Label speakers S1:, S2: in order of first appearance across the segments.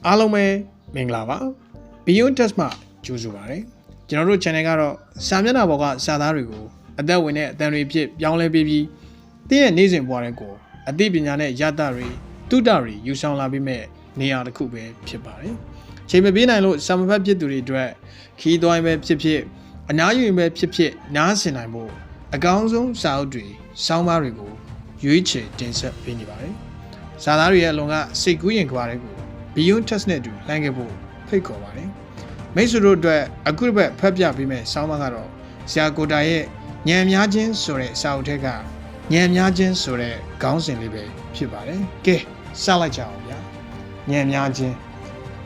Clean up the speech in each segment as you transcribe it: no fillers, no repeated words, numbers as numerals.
S1: အားလုံးပဲမင်္ဂလာပါ Beyond Test မှာကြိုဆိုပါရစေကျွန်တော်တို့ channel ကတော့စာမျက်နှာပေါ်ကစာသားတွေကိုအသက်ဝင်တဲ့အတန်တွေဖြစ်ပြောင်းလဲပေးပြီးတင်းရဲ့နေ့စဉ်ဘဝတွေကိုအသိပညာနဲ့ရတတွေတုဒ္ဒတွေယူဆောင်လာပြီးမဲ့နေရာတစ်ခုပဲဖြစ်ပါတယ်ချိန်မပေးနိုင်လို့စာမဖတ်ဖြစ်သူတွေအတွက်ခီးသွိုင်းပဲဖြစ်ဖြစ်အနားယူရင်ပဲဖြစ်ဖြစ်နားဆင်နိုင်ဖို့အကောင်းဆုံးစာအုပ်တွေစောင်းပါးတွေကိုရွေးချယ်တင်ဆက်ပေးနေပါတယ်စာသားတွေရဲ့အလွန်ကစိတ်ကူးရင်ကြွားတဲ့ကိုBeyond Test နဲ့တူလှမ်းခဲ့ဖို့ဖိတ်ခေါ်ပါတယ်မိတ်ဆွေတို့အတွက်အခုတစ်ပတ်ဖတ်ပြပေးမယ်ဆောင်းပါးကတော့ဆရာကိုတာရဲ့ဉာဏ်များခြင်းဆိုတဲ့စာအုပ်ထဲကဉာဏ်များခြင်းဆိုတဲ့ခေါင်းစဉ်လေးပဲဖြစ်ပါတယ်ကဲစလိုက်ကြအောင်ဗျာဉာဏ်များခြင်း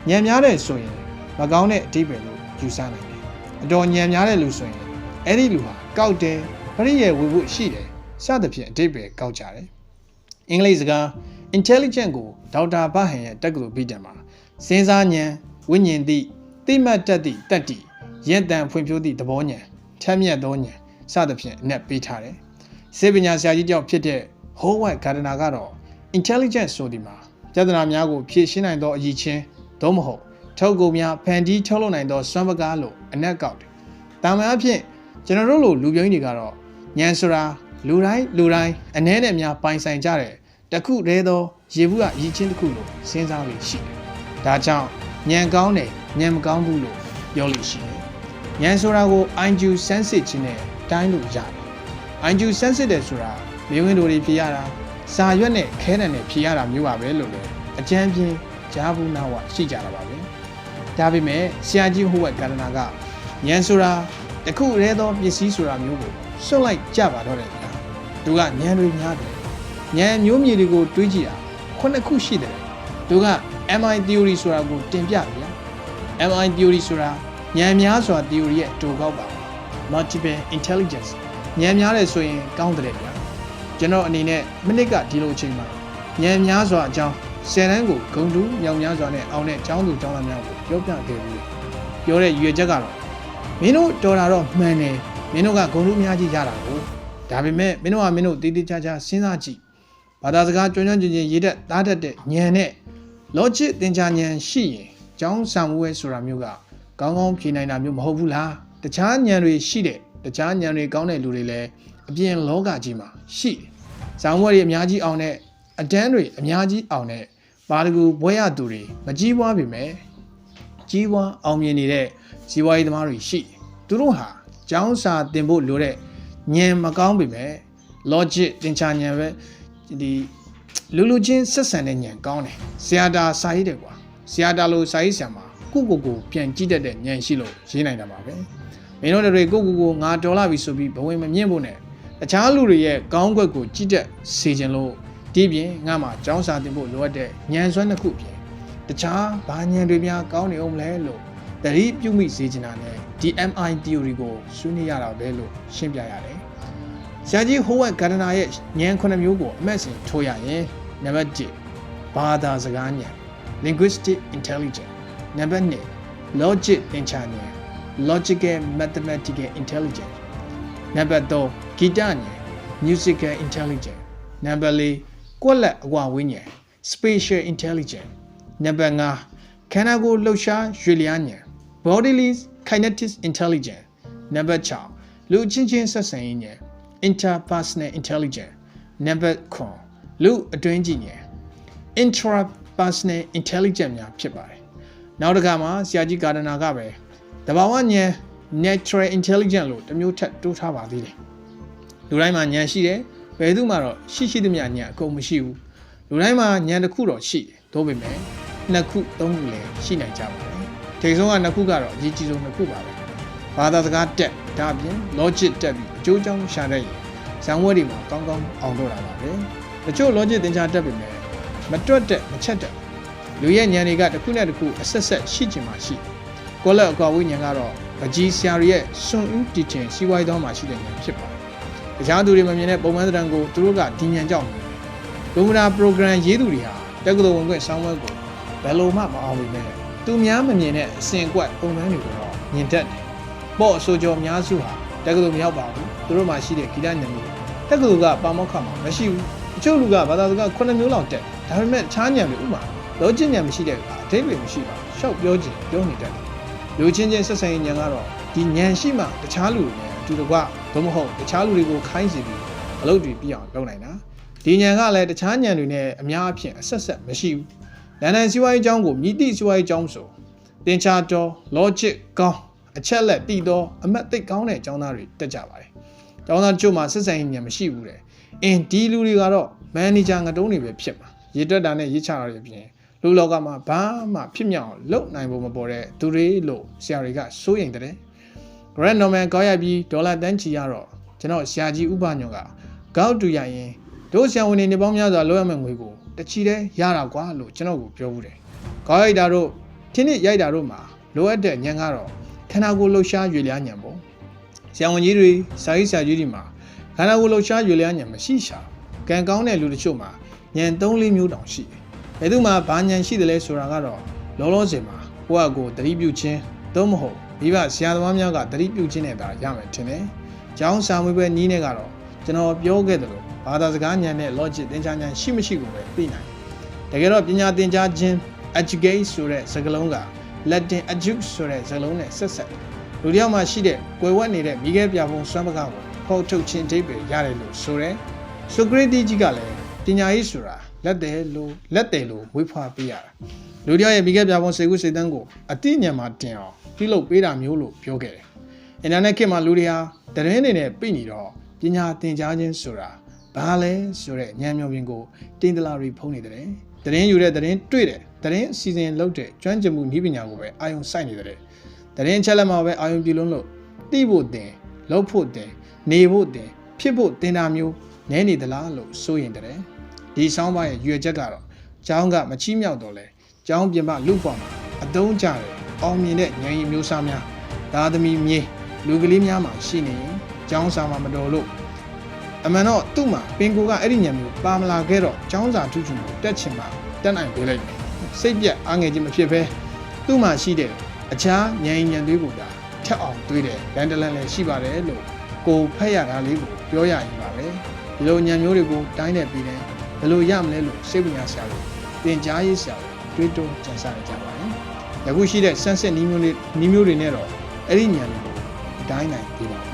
S1: ဉာဏ်များတဲ့ဆိုရင်မကောင်းတဲ့အဓိပ္ပာယ်လို့ယူဆနိုင်တယ်အတော်ဉာဏ်များတဲ့လူဆိုရင်အဲ့ဒီလူဟာကောက်တယ်ပရိယေဝေဖို့ရှိတယ်စသဖြင့်အဓိပ္ပာယ်ကောက်ကြတယ်အင်္ဂလိပ်စကားintelligent ကိုဒေါက်တာဘဟန်ရဲ့တက္ကသိုလ်ပြည်တယ်မှာစဉ်းစားဉာဏ်ဝိညာဉ်သိသိမှတ်တတ်သည့်တတ္တိရက်တန်ဖွံ့ဖြိုးသည့်သဘောဉာဏ်ထက်မြက်သောဉာဏ်စသဖြင့်အနက်ပေးထားတယ်စေပညာဆရာကြီးကြောင့်ဖြစ်တဲ့ Howard Gardner ကတော့ intelligent ဆိုဒီမှာပြဿနာများကိုဖြေရှင်းနိုင်သောအရည်ချင်းသို့မဟုတ်ထုတ်ကုန်များဖန်တီးထုတ်လုပ်နိုင်သောစွမ်းပကားလို့အနက်ကောက်တယ်တာမန်အဖြစ်ကျွန်တော်တို့လိုလူပြောင်းတွေကတော့ဉာဏ်ဆိုတာလူတိုင်းအနည်းနဲ့များပိုင်ဆိုင်ကြတဲ့တခုတည်းသောရေဘူးကအရေးချင်းတစ်ခုလို့စဉ်းစားလို့ရှိတယ်။ဒါကြောင့်ဉာဏ်ကောင်းတယ်ဉာဏ်မကောင်းဘူးလို့ပြောလို့ရှိတယ်။ဉာဏ်ဆိုတာကို IQ sensitive ခြင်းနဲ့တိုင်းလို့ရတယ်။ IQ sensitive ဆိုတာမျိုးဝင်တို့တွေဖြေရတာစာရွက်နဲ့ခဲတံနဲ့ဖြေရတာမျိုးပါပဲလို့လည်းအကျဉ်းပြင်းကြားဘူးနာဝရှိကြတာပါပဲ။ဒါပေမဲ့ဆရာကြီးဟိုဝက်ကာရနာကဉာဏ်ဆိုတာတခုတည်းသောပစ္စည်းဆိုတာမျိုးကိုစွန့်လိုက်ကြပါတော့တယ်ဗျာ။သူကဉာဏ်တွေများတယ်ဉာဏ်မျိုးမြေတွေကိုတွေးကြည့်တာ9ခုရှိတယ်သူက MI theory ဆိုတာကိုတင်ပြဗျာ MI theory ဆိုတာဉာဏ်များစွာ theory ရဲ့တူကောက်ပါ multiple intelligence ဉာဏ်များတယ်ဆိုရင်ကောင်းတယ်ဗျာကျွန်တော်အနေနဲ့မိနစ်ကဒီလိုအချိန်မှာဉာဏ်များစွာအကြောင်း10တန်းကိုဂုံတူးမြောင်များစွာနဲ့အောင်တဲ့ကျောင်းသူကျောင်းသားများကိုပြောပြခဲ့ပြီးပြောတဲ့ရွေချက်ကတော့မင်းတို့တော်တာတော့မှန်တယ်မင်းတို့ကဂုံတူးများကြီးရတာကိုဒါပေမဲ့မင်းတို့ကမင်းတို့တည်တည်ချာချာစဉ်းစားကြည့်ဘာသာစကားကျွမ်းကျွမ်းကျင်ကျင်ရေးတတ်သားတတ်တဲ့ဉာဏ်နဲ့ logic သင်္ချာဉာဏ်ရှိရင်ကျောင်းဆံမွေးဆိုတာမျိုးကကောင်းကောင်းဖြေနိုင်တာမျိုးမဟုတ်ဘူးလားတခြားဉာဏ်တွေရှိတဲ့တခြားဉာဏ်တွေကောင်းတဲ့လူတွေလည်းအပြင်လောကကြီးမှာရှိတယ်ဇာမွေးတွေအများကြီးအောင်တဲ့အတန်းတွေအများကြီးအောင်တဲ့ဘာတကူဘွဲရသူတွေမကြီးပွားပြီမဲ့ကြီးပွားအောင်မြင်နေတဲ့ဇီဝရေးသမားတွေရှိတယ်သူတို့ဟာကျောင်းစာသင်ဖို့လိုတဲ့ဉာဏ်မကောင်းပြီမဲ့ logic သင်္ချာဉာဏ်ပဲဒီလူချင်းဆက်ဆံတဲ့ဉာဏ်ကောင်းတယ်ဆရာတာစာရေးတယ်ကွာဆရာတာလို့စာရေးဆရာမှာကိုပြန်ကြည့်တတ်တဲ့ဉာဏ်ရှိလို့ရေးနိုင်တာပါပဲမင်းတို့တွေကိုငါတော်လာပြီဆိုပြီးဘဝင်မမြင့်ဖို့နဲ့တခြားလူတွေရဲ့ကောင်းကွက်ကိုကြည့်တတ်စေခြင်းလို့ဒီပြင်ငါမှာကျောင်းစာသင်ဖို့လိုအပ်တဲ့ဉာဏ်စွမ်းတစ်ခုပြင်တခြားဘာဉာဏ်တွေများကောင်းနေအောင်မလဲလို့တတိပြုမိစေချင်တာနဲ့ DMI theory ကိုဆွေးနွေးရတာပဲလို့ရှင်းပြရတယ်ဆရာကြီးဟိုဝက်ဂါဒနာရဲ့ဉာဏ်9မျိုးကိုအမက်စင်ထိုးရရင်နံပါတ်1ဘာသာစကားဉာဏ် linguistic intelligence နံပါတ်2 logic သင်္ချာဉာဏ် logical mathematical intelligence နံပါတ်3ဂီတဉာဏ် musical intelligence နံပါတ်4ကွက်လက်အကွာဝေးဉာဏ် spatial intelligence နံပါတ်5ခန္ဓာကိုယ်လှုပ်ရှားရွေလျားဉာဏ် bodily kinetic intelligence နံပါတ်6လူချင်းချင်းဆက်ဆံရေးဉာဏ်interpersonal intelligence နံပါတ်9လူအတွင်းကြည့်ဉာဏ် intrapersonal intelligence များဖြစ်ပါတယ်နောက်တစ်ခါမှာဆရာကြီးဂါဒနာကပဲတဘာဝဉာဏ် natural intelligence လို့တစ်မျိုးထပ်တိုးထားပါသေးတယ်လူတိုင်းမှာဉာဏ်ရှိတယ်ဘယ်သူမှတော့ရှိသမျှဉာဏ်အကုန်မရှိဘူးလူတိုင်းမှာဉာဏ်တစ်ခုတော့ရှိတယ်သို့ပေမဲ့နှစ်ခုသုံးခုလည်းရှိနိုင်ကြပါတယ်ထိပ်ဆုံးကနှစ်ခုကတော့အရေးကြီးဆုံးနှစ်ခုပါပဲဘာသာစကားတက်ဒါအပြင် logic တက်ပြီးအကျိုးအကြောင်းရှာတတ်ရင်ဇံဝဲတွေမှာကောင်းကောင်းအောင်တော့တာပါပဲတချို့ logic သင်္ချာတက်ပြီမဲ့မတွက်တဲ့မချက်တဲ့လူရဲ့ဉာဏ်တွေကတစ်ခုနဲ့တစ်ခုအဆက်ဆက်ရှိချင်မှရှိကောလက်အကွာဝိဉာဏ်ကတော့အကြီးဆရာရဲ့စွန့်ဦးတည်ခြင်းစီးပွားရေးတောင်းမှရှိတဲ့ဉာဏ်ဖြစ်ပါတယ်တခြားသူတွေမမြင်တဲ့ပုံမှန်သဏ္ဍာန်ကိုသူတို့ကဒီဉာဏ်ကြောင့်ကွန်ပျူတာ program ရေးသူတွေဟာတက္ကသိုလ်ဝင်ခွင့်ဆောင်းပွဲကိုဘယ်လိုမှမအောင်ဘူးမဲ့သူများမမြင်တဲ့အစင်ကွက်ပုံမှန်တွေကိုတော့မြင်တတ်တယ်ပေါ့အဆိုကြောများစုဟာတက္ကသိုလ်မရောက်ပါဘူးသူတို့မှရှိတဲ့ဂီတဉာဏ်မျိုးတက္ကသိုလ်ကပါမောက္ခမှာမရှိဘူးအချို့လူကဘာသာစကား9မျိုးလောက်တက်ဒါပေမဲ့ခြားဉာဏ်တွေဥပမာလောကျင့်ဉာဏ်မရှိတဲ့ကအဓ တိတ်တွေမရှိပါရှောက်ပြောခြင်းပြောနေတတ်တယ်လူချင်းချင်းဆက်ဆံရေးညံကတော့ဒီညံရှိမှတခြားလူတွေနဲ့အတူတကွဘမဟုတ်တခြားလူတွေကိုခိုင်းစီပြီးအလုပ်တွေပြအောင်လုပ်နိုင်တာဒီညံကလည်းတခြားညံတွေနဲ့အများအပြားအဆက်ဆက်မရှိဘူးလန်ဒန်စီးပွားရေးကျောင်းကိုမြည်သည့်စီးပွားရေးကျောင်းဆိုတင်ချာတော် logic ကောင်းအချက်လက်တည်သောအမတ်သိကောင်းတဲ့ကျောင်းသားတွေတက်ကြပါတယ်ကျောင်းသားတို့မှဆက်ဆံရေးညံမရှိဘူးတဲ့အင်းဒီလူတွေကတော့မန်နေဂျာငတုံးတွေပဲဖြစ်မှာရေတွက်တာနဲ့ရေးချတာတွေပြင်လူလောကမှာဘာမှဖြစ်မြောက်လုပ်နိုင်ဖို့မပေါ်တဲ့သူတွေလို့ဆရာတွေကစိုးရိမ်တဲ့ Grand Norman ကောက်ရပြီးဒေါ်လာတန်းချီရတော့ကျွန်တော်ဆရာကြီးဥပညောကကောက်တူရရင်တို့ဆရာဝန်တွေနေပေါင်းများစွာလောက်ရမယ့်ငွေကိုတချီတဲ့ရတာကွာလို့ကျွန်တော်ကိုပြောဘူးတယ်ကောက်ရိုက်တာတို့ထင်းနစ်ရိုက်တာတို့မှာလိုအပ်တဲ့ညံကတော့ခန္ဓာကိုယ်လှုပ်ရှားရွေလျားညံပေါ့ဆရာဝန်ကြီးတွေစာရေးဆရာကြီးတွေမှာခန္ဓာကိုယ်လှုပ်ရှားရွေလျားညံမရှိရှာကံကောင်းတဲ့လူတချို့မှာညံ3-4မျိုးတောင်ရှိတယ်ဘယ်သူမှဘာညံရှိတယ်လဲဆိုတာကတော့လောလောဆယ်မှာကိုယ့်အကိုသတိပြုခြင်းသို့မဟုတ်မိဘဆရာသမားများကသတိပြုခြင်းနဲ့ဒါရမယ်ထင်တယ်။ကျောင်းစာမွေးပွဲနီးနေကတော့ကျွန်တော်ပြောခဲ့တယ်လို့ဘာသာစကားညံနဲ့ logic သင်ကြားညံရှိမရှိကိုပဲသိနိုင်။တကယ်တော့ပညာသင်ကြားခြင်း educate ဆိုတဲ့စကားလုံးက Latin educ ဆိုတဲ့စကားလုံးနဲ့ဆက်ဆက်လူတစ်ယောက်မှရှိတဲ့ကွယ်ဝတ်နေတဲ့မိခဲပြပုံစွမ်းပကားကိုဖောက်ထုတ်ခြင်းအဓိပ္ပာယ်ရတယ်လို့ဆိုရဲ။ဆိုကရေတီကြီးကလည်းပညာရေးဆိုတာလက်တယ်လို့ဝေဖွာပေးရတာလူတယောက်ရဲ့မိခဲ့ပြပုံစိတ်ကူးစိတ်တန်းကိုအတိညာမှာတင်အောင်ပြုလုပ်ပေးတာမျိုးလို့ပြောခဲ့တယ်အင်တာနက်ခေတ်မှာလူတွေဟာတရင်နေနဲ့ပြိနေတော့ပညာသင်ကြားခြင်းဆိုတာဘာလဲဆိုတဲ့ဉာဏ်မျှော်ပြင်ကိုတင်တလာတွေဖုံးနေတယ်တရင်ယူတဲ့တရင်တွေ့တယ်တရင်အစီအစဉ်လုပ်တဲ့ကျွမ်းကျင်မှုနည်းပညာကိုပဲအာယုံစိုက်နေတယ်တရင်ချက်လက်မှာပဲအာယုံပြုလုံးလို့သိဖို့တင်လုပ်ဖို့တင်နေဖို့တင်ဖြစ်ဖို့တင်တာမျိုးနည်းနေသလားလို့စိုးရင်တယ်ဒီဆောင်းပါးရဲ့ရွေချက်ကတော့ကျောင်းကမချီးမြှောက်တော့လဲကျောင်းပြင်ပလူပေါ်မှာအသုံးကျတယ်အောင်မြင်တဲ့ဉာဏ်ရည်မျိုးစားများသားသမီးမြေလူကလေးများမှာရှိနေရင်ကျောင်းစာမှာမတော်လို့အမှန်တော့သူ့မှာပင်ကိုကအဲ့ဒီဉာဏ်မျိုးပါမလာခဲ့တော့ကျောင်းစာထူးထူးကိုတက်ချင်မှတက်နိုင်ပေးလိုက်တယ်စိတ်ပြက်အားငယ်ခြင်းမဖြစ်ဘဲသူ့မှာရှိတဲ့အခြားဉာဏ်ရည်သွေးကိုဒါထက်အောင်တွေးတယ်လန်တလန်လည်းရှိပါတယ်လို့ကိုဖက်ရတာလေးကိုပြောရရင်ပါပဲဒီလိုဉာဏ်မျိုးတွေကိုတိုင်းနဲ့ပြီးတယ်ဘယ်လိုရမလဲလို့စိတ်ပညာဆရာတွေသင်ကြားရေးဆရာတွေတွေးတောကြံစည်ကြပါတယ်။ယခုရှိတဲ့ဆန်းစစ်နီးမျိုးတွေနဲ့တော့အဲ့ဒီဉာဏ်တွေကိုတိုင်းနိုင်ပြပါ